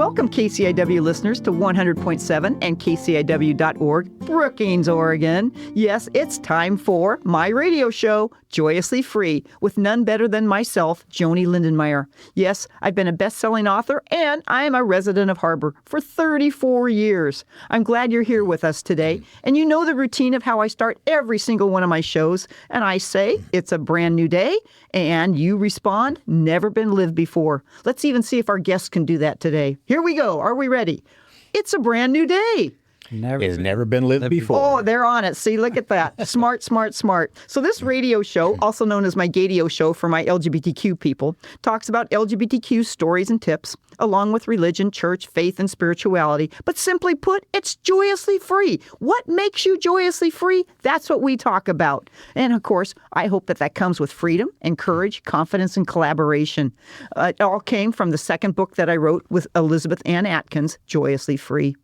Welcome, KCIW listeners, to 100.7 and KCIW.org, Brookings, Oregon. Yes, it's time for my radio show, Joyously Free, with none better than myself, Joanie Lindenmeyer. Yes, I've been a best-selling author, and I am a resident of Harbor for 34 years. I'm glad you're here with us today, and you know the routine of how I start every single one of my shows, and I say, it's a brand new day, and you respond, never been lived before. Let's even see if our guests can do that today. Here we go. Are we ready? It's a brand new day. It's never been lived before. Oh, they're on it. See, look at that. Smart, smart, smart. So this radio show, also known as my Gadio show for my LGBTQ people, talks about LGBTQ stories and tips, along with religion, church, faith, and spirituality. But simply put, it's joyously free. What makes you joyously free? That's what we talk about. And of course, I hope that comes with freedom and courage, confidence, and collaboration. It all came from the second book that I wrote with Elizabeth Ann Atkins, Joyously Free.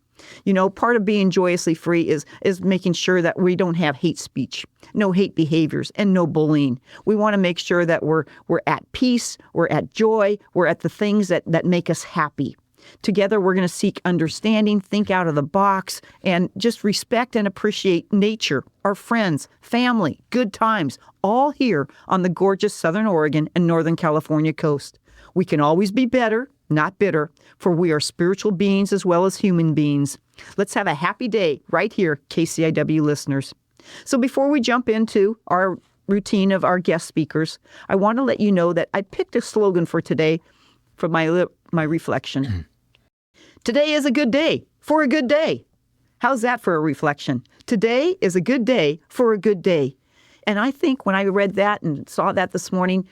You know, part of being joyously free is making sure that we don't have hate speech, no hate behaviors, and no bullying. We want to make sure that we're at peace, we're at joy, we're at the things that make us happy. Together, we're going to seek understanding, think out of the box, and just respect and appreciate nature, our friends, family, good times, all here on the gorgeous Southern Oregon and Northern California coast. We can always be better, not bitter, for we are spiritual beings as well as human beings. Let's have a happy day right here, KCIW listeners. So before we jump into our routine of our guest speakers, I want to let you know that I picked a slogan for today for my reflection. Today is a good day for a good day. How's that for a reflection? Today is a good day for a good day. And I think when I read that and saw that this morning,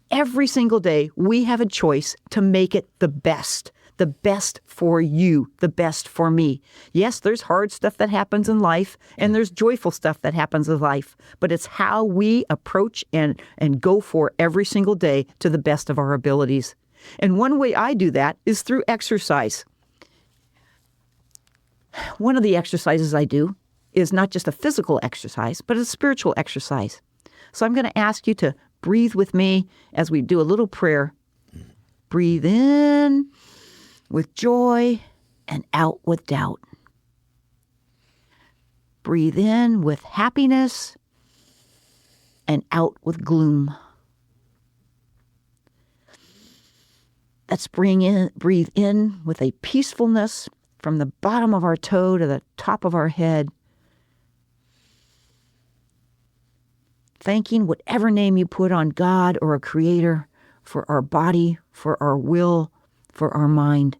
every single day, we have a choice to make it the best for you, the best for me. Yes, there's hard stuff that happens in life, and there's joyful stuff that happens in life, but it's how we approach and go for every single day to the best of our abilities. And one way I do that is through exercise. One of the exercises I do is not just a physical exercise, but a spiritual exercise. So I'm going to ask you to breathe with me as we do a little prayer. Breathe in with joy and out with doubt. Breathe in with happiness and out with gloom. Let's breathe in with a peacefulness from the bottom of our toe to the top of our head. Thanking whatever name you put on God or a creator for our body, for our will, for our mind.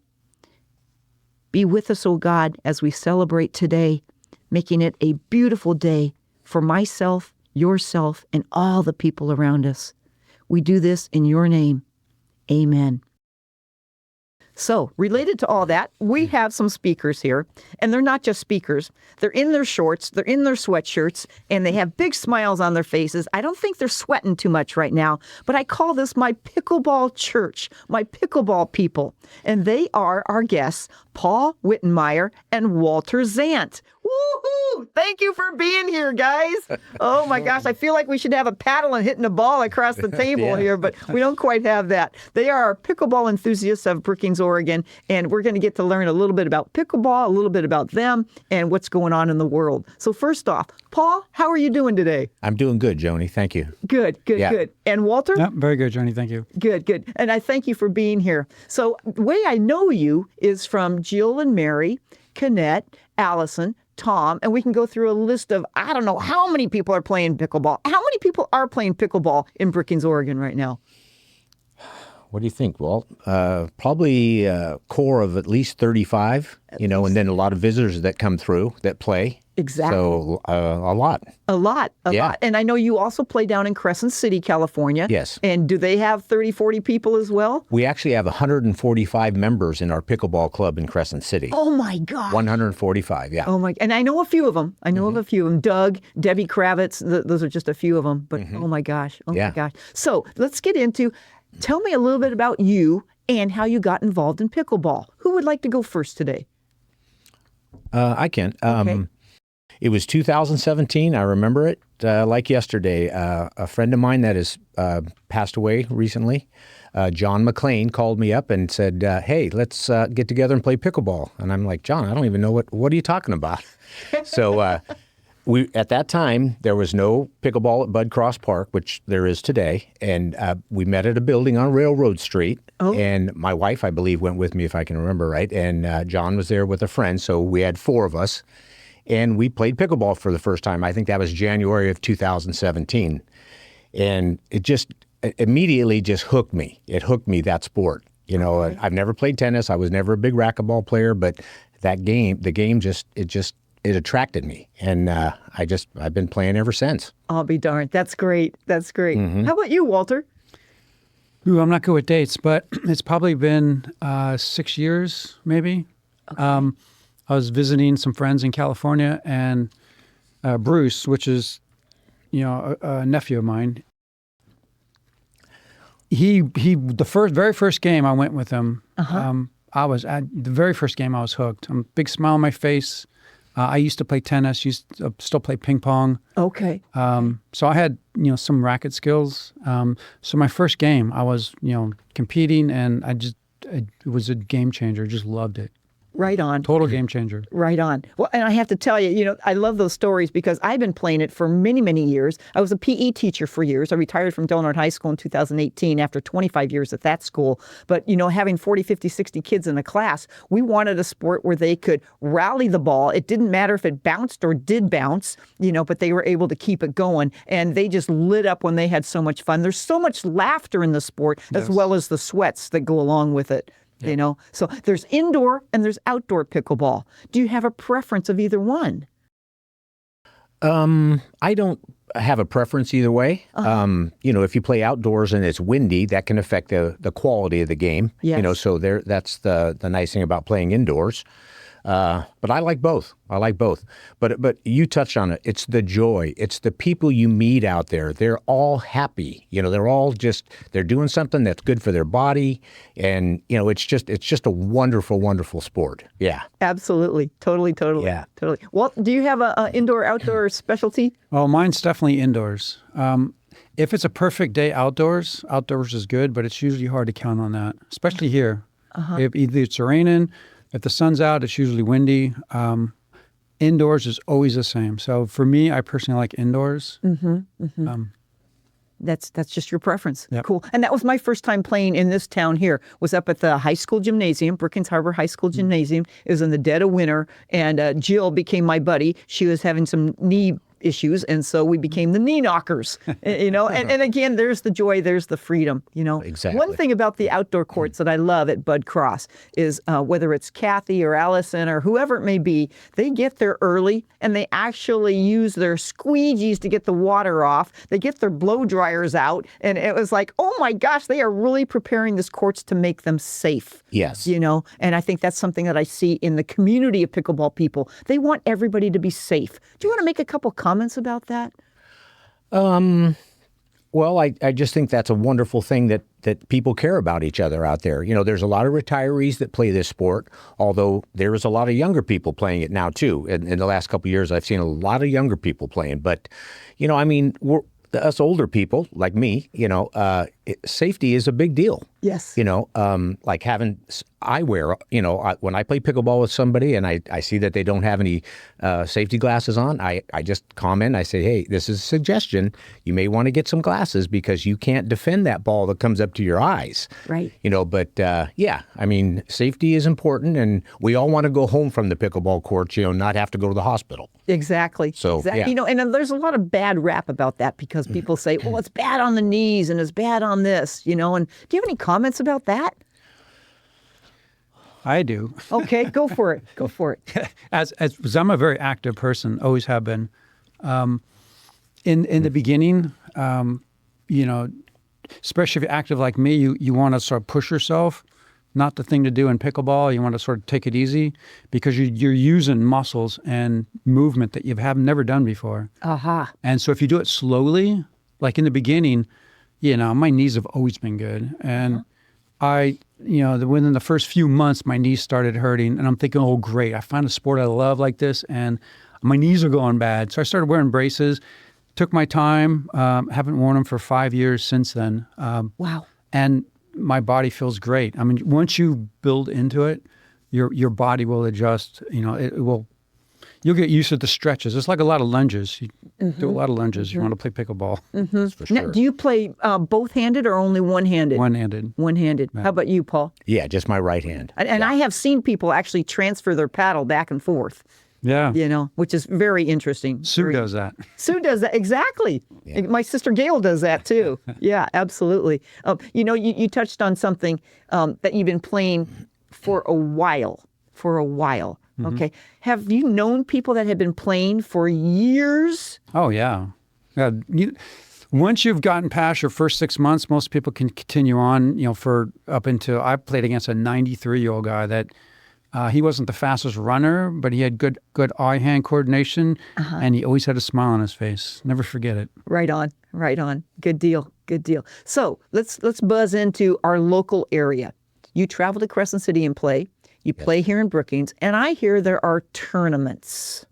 Be with us, O God, as we celebrate today, making it a beautiful day for myself, yourself, and all the people around us. We do this in your name. Amen. So, related to all that, we have some speakers here, and they're not just speakers. They're in their shorts, they're in their sweatshirts, and they have big smiles on their faces. I don't think they're sweating too much right now, but I call this my pickleball church, my pickleball people. And they are our guests, Paul Wittenmeyer and Walter Zandt. Woohoo! Thank you for being here, guys. Oh my gosh, I feel like we should have a paddle and hitting a ball across the table here, but we don't quite have that. They are our pickleball enthusiasts of Brookings, Oregon, and we're going to get to learn a little bit about pickleball, a little bit about them, and what's going on in the world. So first off, Paul, how are you doing today? I'm doing good, Joanie. Thank you. Good. And Walter? Yeah, very good, Joanie. Thank you. Good. And I thank you for being here. So the way I know you is from Jill and Mary, Canette, Allison, Tom, and we can go through a list of, I don't know how many people are playing pickleball. How many people are playing pickleball in Brookings, Oregon right now? What do you think, Walt? Probably a core of at least 35, and then a lot of visitors that come through that play. Exactly. So a lot. A lot. And I know you also play down in Crescent City, California. Yes. And do they have 30, 40 people as well? We actually have 145 members in our pickleball club in Crescent City. Oh, my God. 145, yeah. Oh, my. And I know a few of them. Of a few of them. Doug, Debbie Kravitz, those are just a few of them. But oh, my gosh. My gosh. So let's get into, tell me a little bit about you and how you got involved in pickleball. Who would like to go first today? I can. Okay. It was 2017. I remember it like yesterday. A friend of mine that has passed away recently John McLean called me up and said, hey, let's get together and play pickleball. And I'm like, John, I don't even know what are you talking about? So at that time, there was no pickleball at Bud Cross Park, which there is today. And we met at a building on Railroad Street. Oh. And my wife, I believe, went with me, if I can remember right. And John was there with a friend. So we had 4 of us. And we played pickleball for the first time. I think that was January of 2017. And it just immediately just hooked me. It hooked me, that sport. You know, I've never played tennis. I was never a big racquetball player, but the game just attracted me. And I've been playing ever since. I'll be darned. That's great. That's great. Mm-hmm. How about you, Walter? Ooh, I'm not good with dates, but it's probably been 6 years, maybe. Okay. I was visiting some friends in California, and Bruce, which is, a nephew of mine, he the very first game I went with him, I was at the very first game I was hooked. Big smile on my face. I used to play tennis, still play ping pong. Okay. So I had, some racket skills. So my first game, I was, competing, and it was a game changer. Just loved it. Right on. Total game changer. Right on. Well, and I have to tell you, I love those stories because I've been playing it for many, many years. I was a PE teacher for years. I retired from Del Norte High School in 2018 after 25 years at that school. But, having 40, 50, 60 kids in a class, we wanted a sport where they could rally the ball. It didn't matter if it bounced or did bounce, but they were able to keep it going. And they just lit up when they had so much fun. There's so much laughter in the sport, as well as the sweats that go along with it. Yeah. So there's indoor and there's outdoor pickleball. Do you have a preference of either one? I don't have a preference either way. If you play outdoors and it's windy, that can affect the quality of the game. Yes. So that's the nice thing about playing indoors. But I like both. But you touched on it. It's the joy. It's the people you meet out there. They're all happy. They're all they're doing something that's good for their body. And, it's just a wonderful, wonderful sport. Yeah. Absolutely. Totally. Yeah. Totally. Walt, do you have a indoor-outdoor specialty? Oh, mine's definitely indoors. If it's a perfect day outdoors is good, but it's usually hard to count on that, especially here. If either it's raining, if the sun's out, it's usually windy. Indoors is always the same. So for me, I personally like indoors. That's just your preference. Yep. Cool. And that was my first time playing in this town here. Was up at the high school gymnasium, Brookings Harbor High School Gymnasium. It was in the dead of winter, and Jill became my buddy. She was having some knee issues, and so we became the knee knockers, and again, there's the joy, there's the freedom, Exactly. One thing about the outdoor courts that I love at Bud Cross is whether it's Kathy or Allison or whoever it may be, they get there early and they actually use their squeegees to get the water off. They get their blow dryers out, and it was like, oh my gosh, they are really preparing these courts to make them safe. Yes. And I think that's something that I see in the community of pickleball people. They want everybody to be safe. Do you want to make a couple comments about that? Well, I just think that's a wonderful thing that people care about each other out there. There's a lot of retirees that play this sport, although there is a lot of younger people playing it now, too. In the last couple of years, I've seen a lot of younger people playing. But, us older people like me, safety is a big deal. Yes. Like having eyewear, when I play pickleball with somebody and I see that they don't have any safety glasses on, I just comment. I say, hey, this is a suggestion. You may want to get some glasses because you can't defend that ball that comes up to your eyes. Right. Safety is important, and we all want to go home from the pickleball court, not have to go to the hospital. Exactly. So, exactly. Yeah. And there's a lot of bad rap about that because people say, well, it's bad on the knees and it's bad on this, and do you have any comments about that? I do. Okay, go for it. As I'm a very active person, always have been. In the beginning, especially if you're active like me, you want to sort of push yourself. Not the thing to do in pickleball. You want to sort of take it easy because you're using muscles and movement that you have never done before. And so if you do it slowly, like in the beginning, my knees have always been good. And within the first few months, my knees started hurting. And I'm thinking, oh, great. I found a sport I love like this. And my knees are going bad. So I started wearing braces. Took my time. Haven't worn them for 5 years since then. Wow. And my body feels great. I mean, once you build into it, your body will adjust. You know, it will. You'll get used to the stretches. It's like a lot of lunges. You do a lot of lunges. You want to play pickleball. That's for sure. Now, do you play both-handed or only one-handed? One-handed. One-handed. How about you, Paul? Yeah, just my right hand. And I have seen people actually transfer their paddle back and forth. Yeah. You know, which is very interesting. Sue does that. Sue does that. Exactly. Yeah. My sister Gail does that too. Yeah, absolutely. You know, you touched on something that you've been playing for a while. Okay. Have you known people that have been playing for years? Oh, yeah. Once you've gotten past your first 6 months, most people can continue on, you know, for up into, I played against a 93-year-old guy that he wasn't the fastest runner, but he had good eye-hand coordination, and he always had a smile on his face. Never forget it. Right on. Good deal. So let's buzz into our local area. You travel to Crescent City and play. You play here in Brookings, and I hear there are tournaments.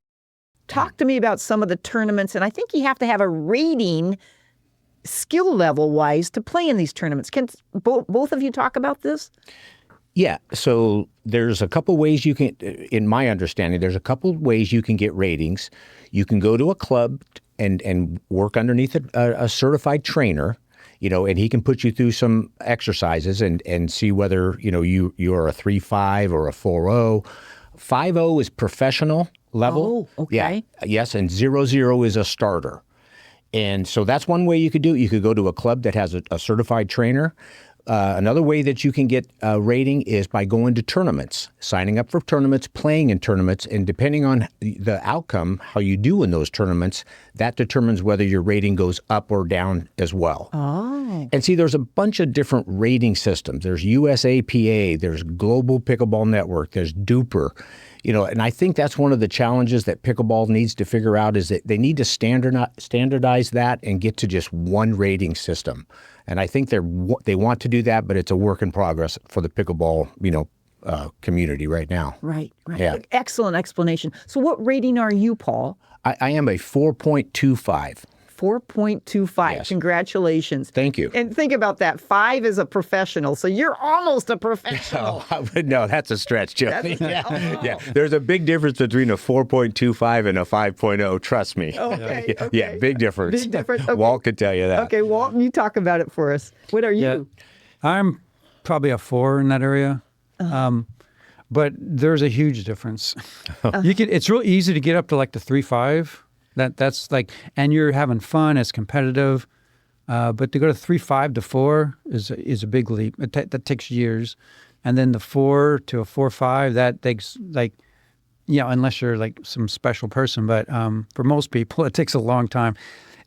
Talk to me about some of the tournaments, and I think you have to have a rating skill level-wise to play in these tournaments. Can both of you talk about this? Yeah, so there's a couple ways you can, in my understanding, there's a couple ways you can get ratings. You can go to a club and work underneath a certified trainer, you know, and he can put you through some exercises and see whether, you know, you're a 3.5 or a 4.0. 5.0 is professional level. Oh, okay. Yeah, yes, and 0.0 is a starter. And so that's one way you could do it. You could go to a club that has a certified trainer. Another way that you can get a rating is by going to tournaments, signing up for tournaments, playing in tournaments, and depending on the outcome, how you do in those tournaments, that determines whether your rating goes up or down as well. Oh. And see, there's a bunch of different rating systems. There's USAPA, there's Global Pickleball Network, there's Duper. You know, and I think that's one of the challenges that pickleball needs to figure out is that they need to standardize that and get to just one rating system. And I think they want to do that, but it's a work in progress for the pickleball, you know, community right now. Right. Yeah. Excellent explanation. So what rating are you, Paul? I am a 4.25. 4.25. Yes. Congratulations. Thank you. And think about that. 5 is a professional, so you're almost a professional. No, that's a stretch, Joanie. Yeah. There's a big difference between a 4.25 and a 5.0. Trust me. Okay. Yeah, big difference. Big difference. Okay. Walt could tell you that. Okay, Walt, you talk about it for us. What are you? Yeah. I'm probably a 4 in that area. But there's a huge difference. It's real easy to get up to like the 3.5. That's like, and you're having fun. It's competitive, but to go to 3.5 to 4 is a big leap. That takes years, and then the 4 to a 4.5 that takes like, you know, unless you're like some special person. But for most people, it takes a long time.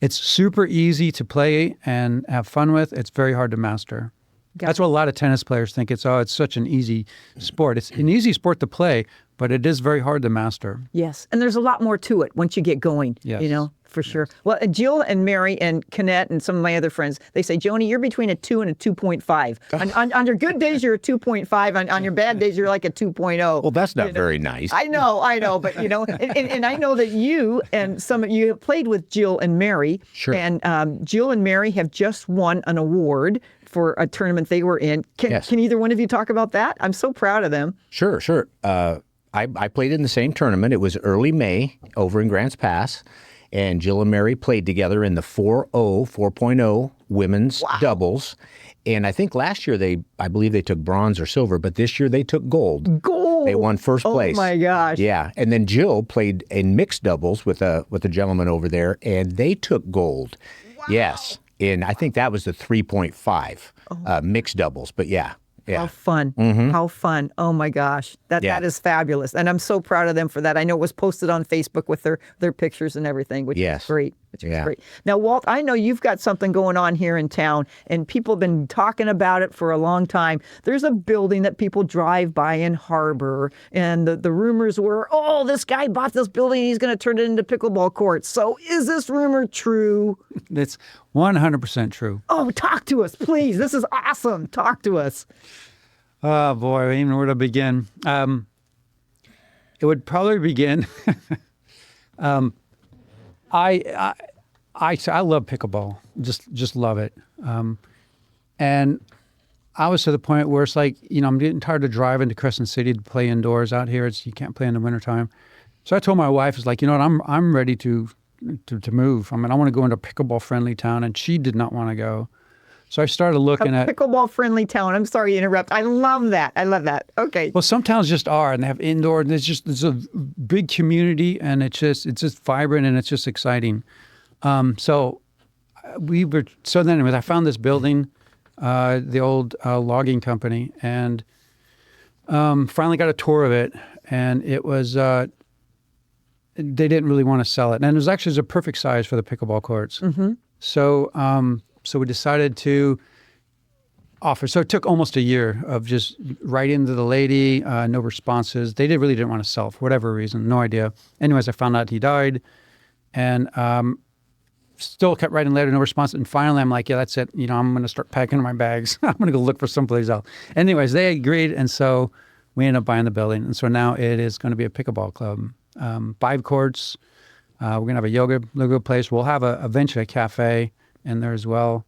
It's super easy to play and have fun with. It's very hard to master. That's what a lot of tennis players think. It's such an easy sport. It's an easy sport to play, but it is very hard to master. Yes, and there's a lot more to it once you get going, yes. You know, for sure. Well, Jill and Mary and Kenneth and some of my other friends, they say, Joanie, you're between a 2 and a 2.5. On your good days, you're a 2.5. On your bad days, you're like a 2.0. Well, that's not very nice. I know, but, you know, and I know that you and some of you have played with Jill and Mary. Sure. And Jill and Mary have just won an award for a tournament they were in. Can either one of you talk about that? I'm so proud of them. Sure. I played in the same tournament. It was early May over in Grants Pass, and Jill and Mary played together in the 4.0 women's doubles. And I think last year I believe they took bronze or silver, but this year they took gold. Gold. They won first place. Oh my gosh. Yeah. And then Jill played in mixed doubles with a gentleman over there, and they took gold. Wow. Yes. And I think that was the 3.5 mixed doubles. But yeah. How fun. Mm-hmm. How fun. Oh my gosh. That is fabulous. And I'm so proud of them for that. I know it was posted on Facebook with their pictures and everything, which is great. Great. Now, Walt, I know you've got something going on here in town, and people have been talking about it for a long time. There's a building that people drive by in Harbor, and the rumors were, oh, this guy bought this building, he's going to turn it into pickleball courts. So is this rumor true? It's 100% true. Oh, talk to us, please. This is awesome. Talk to us. Oh, boy, I don't even know where to begin. It would probably begin... I love pickleball, just love it, and I was to the point where it's like, I'm getting tired of driving to Crescent City to play indoors out here. You can't play in the wintertime. So I told my wife, it's like, I'm ready to move. I mean, I want to go into a pickleball-friendly town, and she did not want to go. So I started looking at pickleball-friendly town. I'm sorry to interrupt. I love that. Okay. Well, some towns just are, and they have indoor, and there's a big community, and it's just vibrant, and it's just exciting. So then anyways, I found this building, the old logging company, and finally got a tour of it, and it was they didn't really want to sell it, and it was actually a perfect size for the pickleball courts. Mm-hmm. So we decided to offer. So it took almost a year of just writing to the lady, no responses. They really didn't want to sell for whatever reason, no idea. Anyways, I found out he died, and still kept writing letters, no response. And finally, I'm like, yeah, that's it. I'm going to start packing my bags. I'm going to go look for someplace else. Anyways, they agreed, and so we ended up buying the building. And so now it is going to be a pickleball club. 5 courts. We're going to have a yoga place. We'll have eventually a cafe in there as well.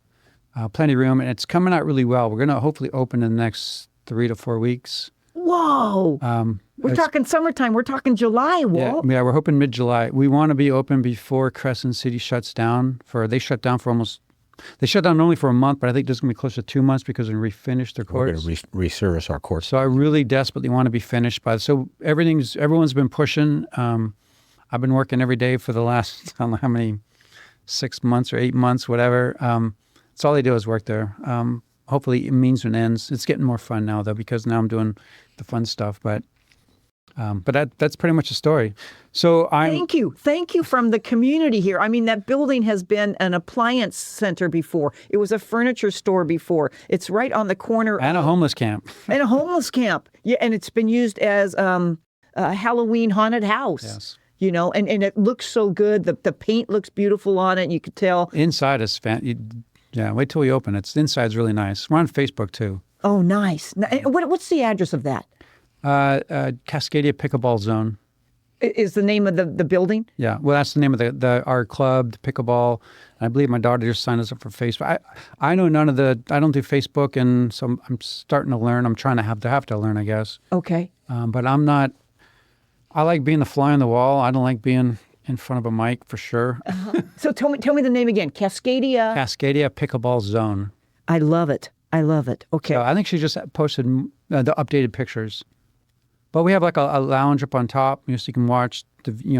Plenty of room, and it's coming out really well. We're going to hopefully open in the next 3 to 4 weeks. Whoa! We're talking summertime. We're talking July, Walt. Yeah, we're hoping mid-July. We want to be open before Crescent City shuts down. They shut down only for a month, but I think this is going to be close to 2 months because we refinished their courts. We're going to resurface our courts. So I really desperately want to be finished by. So everyone's been pushing. I've been working every day for the last, I don't know how many, 6 months or 8 months, whatever. That's all they do is work there. Hopefully it means and ends. It's getting more fun now, though, because now I'm doing the fun stuff. But that's pretty much the story. So Thank you from the community here. I mean, that building has been an appliance center before. It was a furniture store before. It's right on the corner. And a homeless camp. And a homeless camp. Yeah, and it's been used as a Halloween haunted house. Yes. And it looks so good. The paint looks beautiful on it. You could tell. Inside is wait till we open it. Inside's really nice. We're on Facebook, too. Oh, nice. What's the address of that? Cascadia Pickleball Zone. Is the name of the building? Yeah. Well, that's the name of our club, the pickleball. I believe my daughter just signed us up for Facebook. I know I don't do Facebook, and so I'm starting to learn. I'm trying to have to learn, I guess. Okay. But I'm not. I like being the fly on the wall. I don't like being in front of a mic for sure. So tell me the name again. Cascadia Pickleball Zone. I love it. Okay. So I think she just posted the updated pictures. But we have like a lounge up on top, so you can watch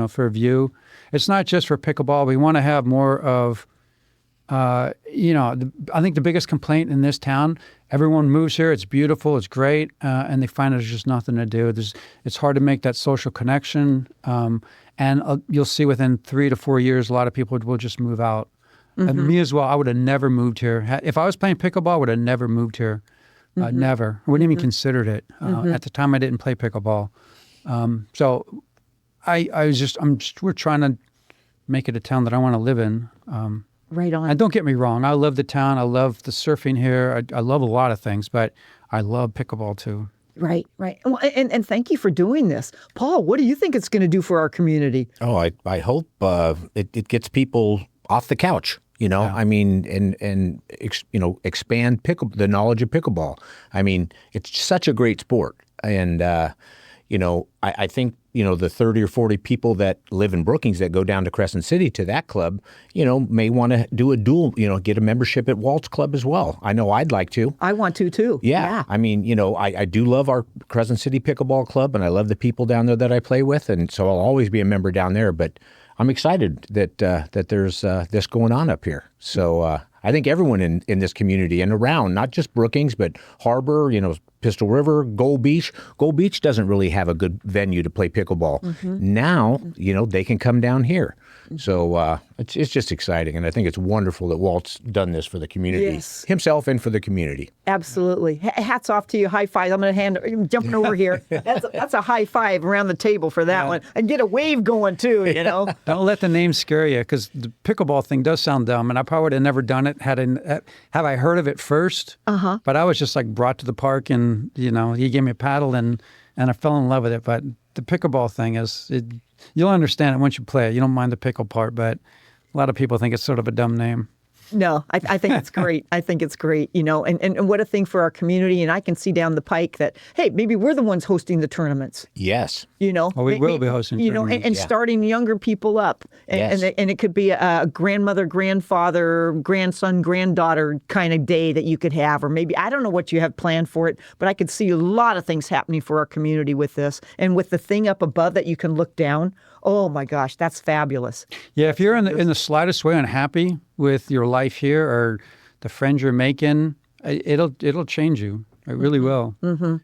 for a view. It's not just for pickleball. We want to have more of, I think the biggest complaint in this town, everyone moves here. It's beautiful. It's great. And they find there's just nothing to do. It's hard to make that social connection. And you'll see within 3 to 4 years, a lot of people will just move out. Mm-hmm. And me as well, I would have never moved here. If I was playing pickleball, I would have never moved here. Mm-hmm. Never. I wouldn't even considered it. At the time, I didn't play pickleball. So we're trying to make it a town that I want to live in. Right on. And don't get me wrong. I love the town. I love the surfing here. I love a lot of things, but I love pickleball too. Right. Well, and thank you for doing this. Paul, what do you think it's going to do for our community? Oh, I hope it gets people off the couch. Yeah. I mean, and expand the knowledge of pickleball. I mean, it's such a great sport. And, I think, the 30 or 40 people that live in Brookings that go down to Crescent City to that club, may want to do a dual, get a membership at Walt's club as well. I know I'd like to. I want to too. Yeah. I mean, I do love our Crescent City Pickleball Club, and I love the people down there that I play with. And so I'll always be a member down there. But I'm excited that there's this going on up here. So I think everyone in this community and around, not just Brookings, but Harbor, Pistol River, Gold Beach. Gold Beach doesn't really have a good venue to play pickleball. Mm-hmm. Now, they can come down here. So it's just exciting, and I think it's wonderful that Walt's done this for the community, himself and for the community. Absolutely. Hats off to you. High five. I'm going to jumping over here. That's a high five around the table for that one. And get a wave going too, Don't let the name scare you, because the pickleball thing does sound dumb, and I probably would have never done it had I heard of it first. Uh-huh. But I was just like brought to the park, and he gave me a paddle, and I fell in love with it. But the pickleball thing you'll understand it once you play it. You don't mind the pickle part, but a lot of people think it's sort of a dumb name. No, I think it's great. I think it's great, and what a thing for our community. And I can see down the pike that, hey, maybe we're the ones hosting the tournaments. Yes. Well, we will be hosting tournaments. And starting younger people up. Yes. And it could be a grandmother, grandfather, grandson, granddaughter kind of day that you could have. Or maybe, I don't know what you have planned for it, but I could see a lot of things happening for our community with this. And with the thing up above that you can look down, oh my gosh, that's fabulous. Yeah, if you're in the slightest way unhappy with your life here or the friends you're making, it'll change you. It really will. Mm-hmm.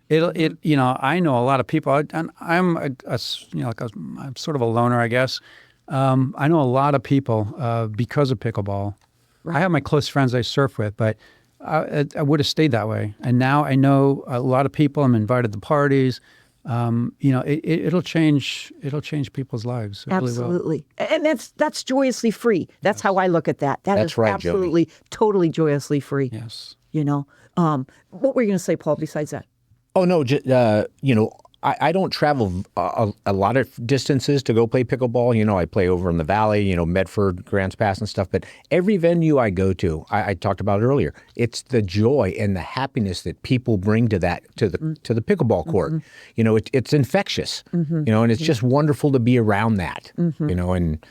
I know a lot of people, and I'm I'm sort of a loner, I guess. I know a lot of people because of pickleball. Right. I have my close friends I surf with, but I would have stayed that way. And now I know a lot of people. I'm invited to parties. It'll change people's lives. It absolutely. Really will. And that's joyously free. That's how I look at that. That's right, absolutely, Jody. Totally joyously free. Yes. What were you going to say, Paul, besides that? Oh, no, I don't travel a lot of distances to go play pickleball. I play over in the valley, Medford, Grants Pass and stuff. But every venue I go to, I talked about it earlier, it's the joy and the happiness that people bring to the pickleball court. Mm-hmm. It's infectious, and it's just wonderful to be around that, and,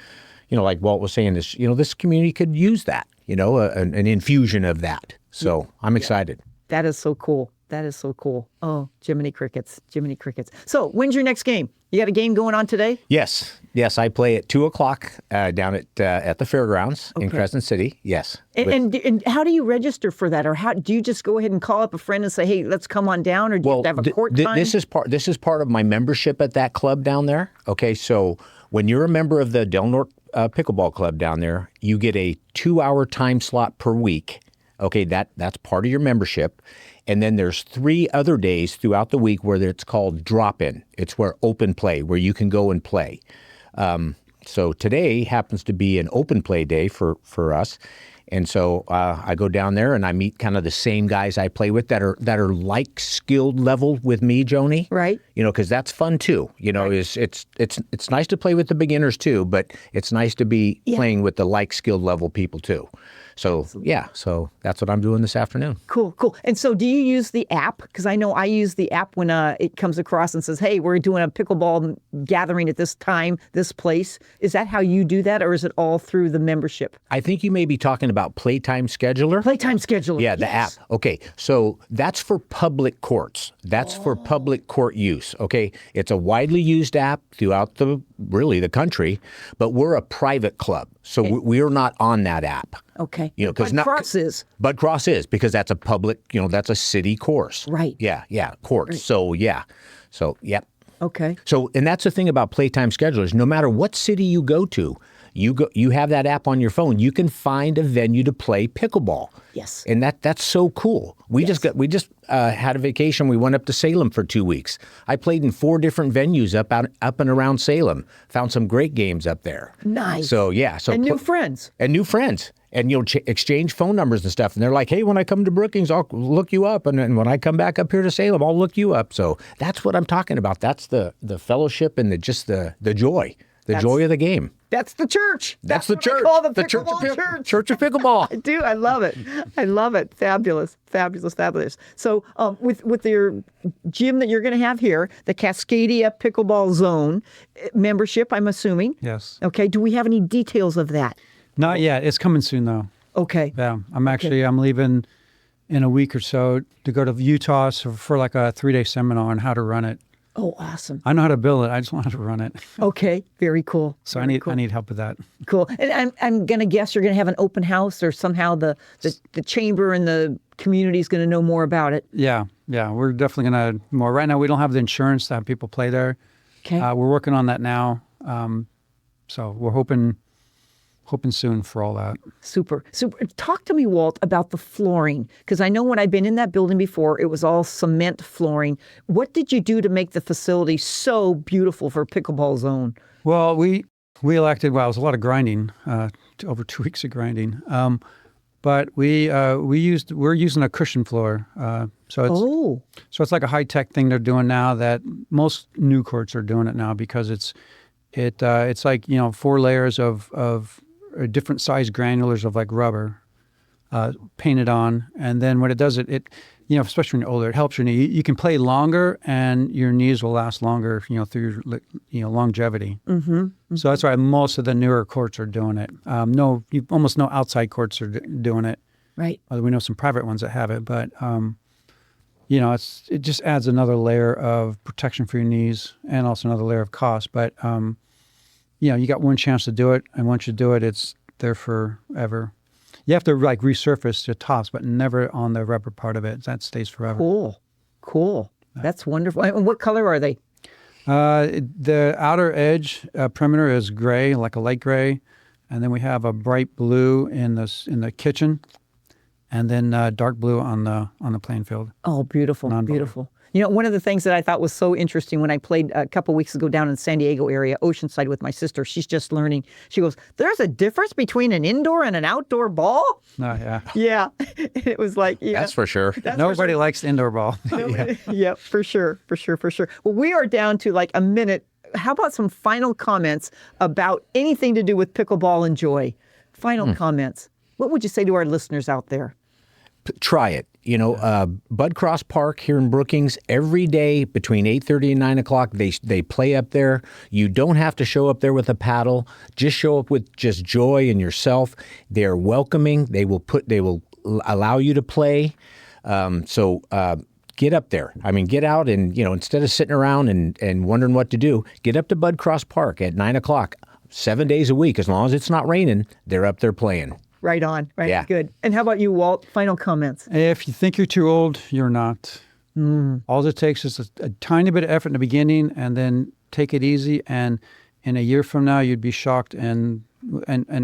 like Walt was saying, this community could use that, an infusion of that. So I'm excited. That is so cool. That is so cool. Oh, Jiminy Crickets. So when's your next game? You got a game going on today? Yes. I play at 2:00 down at the fairgrounds in Crescent City. Yes. And how do you register for that? Or how do you just go ahead and call up a friend and say, hey, let's come on down? Or do you have to have a court time? This is part of my membership at that club down there. Okay, so when you're a member of the Del Norte Pickleball Club down there, you get a 2-hour time slot per week. Okay, that's part of your membership. And then there's 3 other days throughout the week where it's called drop-in. It's where open play, where you can go and play. So today happens to be an open play day for us. And so I go down there and I meet kind of the same guys I play with that are like skilled level with me, Joanie. Right. Because that's fun too. Right. It's nice to play with the beginners too, but it's nice to be playing with the like skilled level people too. So, so that's what I'm doing this afternoon. Cool. And so do you use the app? Because I know I use the app when it comes across and says, hey, we're doing a pickleball gathering at this time, this place. Is that how you do that, or is it all through the membership? I think you may be talking about Playtime Scheduler. Playtime Scheduler. Yeah, the app. Okay, so that's for public courts. That's for public court use, okay? It's a widely used app throughout the country, but we're a private club, so we're not on that app. Okay. Because Cross is. Bud Cross is, because that's a public, that's a city course. Right. Yeah, courts. Right. So, yep. Okay. So, and that's the thing about Playtime Schedulers. No matter what city you go to, you have that app on your phone. You can find a venue to play pickleball. Yes. And that's so cool. We just had a vacation. We went up to Salem for 2 weeks. I played in 4 different venues up and around Salem. Found some great games up there. Nice. So and new friends. And exchange phone numbers and stuff. And they're like, hey, when I come to Brookings, I'll look you up. And then when I come back up here to Salem, I'll look you up. So that's what I'm talking about. That's the fellowship and the joy. The joy of the game. That's the church. That's the church. I call the church of pickleball. I do. I love it. Fabulous. So with your gym that you're going to have here, the Cascadia Pickleball Zone membership, I'm assuming. Yes. Okay. Do we have any details of that? Not yet. It's coming soon, though. Okay. Yeah. I'm leaving in a week or so to go to Utah for like a 3-day seminar on how to run it. Oh, awesome. I know how to build it. I just want how to run it. Okay. Very cool. So I need help with that. Cool. And I'm going to guess you're going to have an open house, or somehow the chamber and the community is going to know more about it. Yeah. We're definitely going to more. Right now, we don't have the insurance to have people play there. Okay. We're working on that now. So we're hoping soon for all that. Super. Talk to me, Walt, about the flooring, because I know when I've been in that building before, it was all cement flooring. What did you do to make the facility so beautiful for Pickleball Zone? Well, we elected. Well, it was a lot of grinding, over 2 weeks of grinding. But we're using a cushion floor. So it's like a high tech thing they're doing now that most new courts are doing it now, because it's like 4 layers of different size granulars of like rubber, painted on, and then what it does, it especially when you're older, it helps your knee. You can play longer, and your knees will last longer, through your longevity. Mm-hmm. So that's why most of the newer courts are doing it. Almost no outside courts are doing it. Right. We know some private ones that have it, but it just adds another layer of protection for your knees and also another layer of cost. But you got one chance to do it, and once you do it, it's there forever. You have to resurface your tops, but never on the rubber part of it. That stays forever. Cool. That's wonderful. And what color are they? The outer edge perimeter is gray, like a light gray, and then we have a bright blue in the kitchen, and then dark blue on the playing field. Oh, beautiful, beautiful. One of the things that I thought was so interesting when I played a couple weeks ago down in the San Diego area, Oceanside, with my sister, she's just learning. She goes, "There's a difference between an indoor and an outdoor ball?" Oh, yeah. Yeah. It was like, yeah. That's for sure. Nobody likes the indoor ball. Yeah, for sure. Well, we are down to a minute. How about some final comments about anything to do with pickleball and joy? Final comments. What would you say to our listeners out there? Try it. Bud Cross Park here in Brookings, every day between 8:30 and 9 o'clock, they play up there. You don't have to show up there with a paddle. Just show up with just joy in yourself. They're welcoming. They will allow you to play. So get up there. Get out and, instead of sitting around and wondering what to do, get up to Bud Cross Park at 9 o'clock, 7 days a week. As long as it's not raining, they're up there playing. Right on. Right. Yeah. Good. And how about you, Walt? Final comments. If you think you're too old, you're not. All it takes is a tiny bit of effort in the beginning, and then take it easy. And in a year from now, you'd be shocked and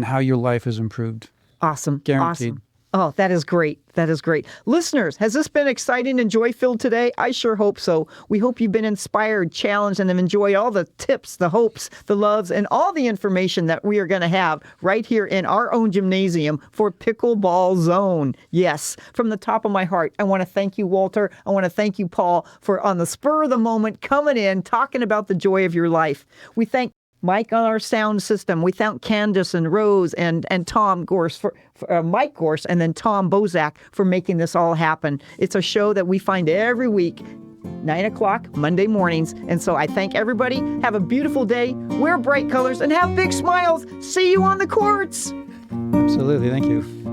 how your life has improved. Awesome. Guaranteed. Awesome. Oh, that is great. That is great. Listeners, has this been exciting and joy-filled today? I sure hope so. We hope you've been inspired, challenged, and have enjoyed all the tips, the hopes, the loves, and all the information that we are going to have right here in our own gymnasium for Pickleball Zone. Yes, from the top of my heart, I want to thank you, Walter. I want to thank you, Paul, for on the spur of the moment coming in, talking about the joy of your life. We thank Mike on our sound system. We thank Candace and Rose and Tom Gorse for Mike Gorse and then Tom Bozak for making this all happen. It's a show that we find every week, 9 o'clock, Monday mornings. And so I thank everybody. Have a beautiful day. Wear bright colors and have big smiles. See you on the courts. Absolutely. Thank you.